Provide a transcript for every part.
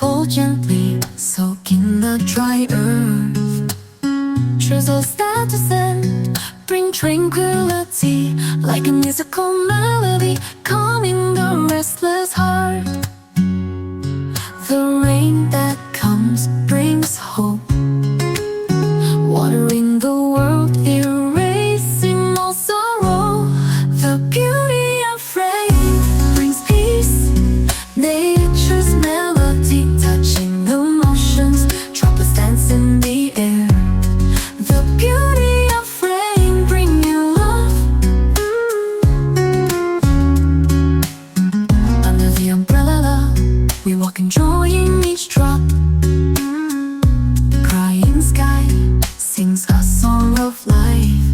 fall gently, soaking the dry earth. Drizzles that descend bring tranquility, like a musical melody, calming the restless heart. The rain that comes brings hope, watering the world, erasing all sorrow. The beauty of rain brings peace, nature's melody, touching emotions, droplets dance in the air. The beauty of rain bring you love. Under the umbrella, we walk enjoying each drop. Crying sky sings a song of life.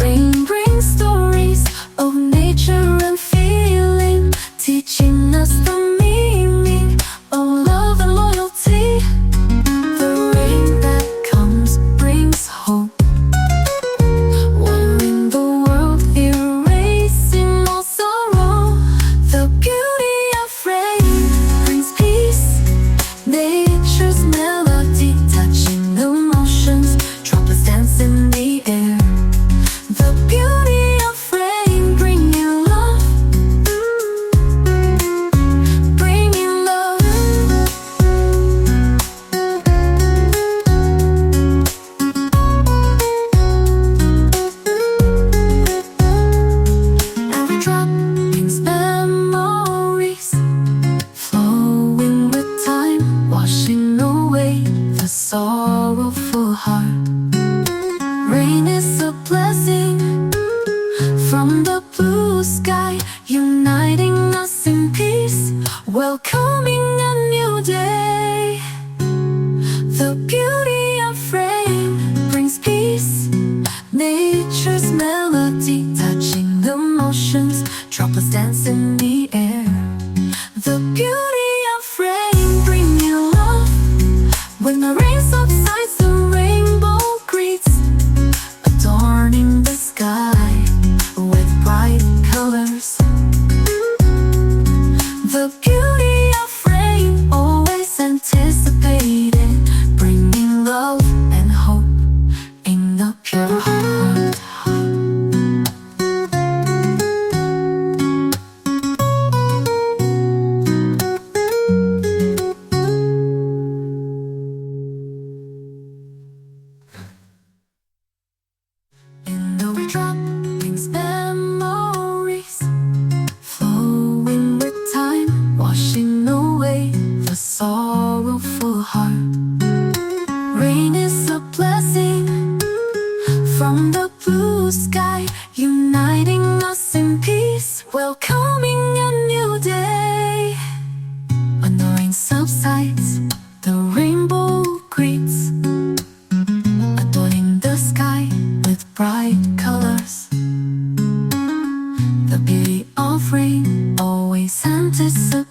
Rain brings stories of nature and feeling, teaching us the meaning of love and loyalty. The rain that comes brings hope, watering the world, erasing all sorrow. The beauty of rain brings peace, nature's melody, touching emotions, droplets dance in the air. The beauty of rain bring you love, bring you love. Every drop brings memories, flowing with time, washing away the sorrowful heart. Rain is a blessing from the blue sky, uniting us in peace, welcoming a new day. The beauty of rain brings peace, nature's melody, touching the emotions, droplets dance in the air. The beauty of rain bring you love. When the rain subsides, the rainbow greets, adorning the sky with bright colors. The beauty of rain, always anticipated, bringing love and hope in the pure heart. And every drop brings memories, flowing with time, washing away the sorrowful heart. Rain is a blessing from the blue sky, uniting us in peace, welcoming a new day. When the rain subsides, the rainbow greets, adorning the sky with bright colors. The beauty of rain, always anticipated,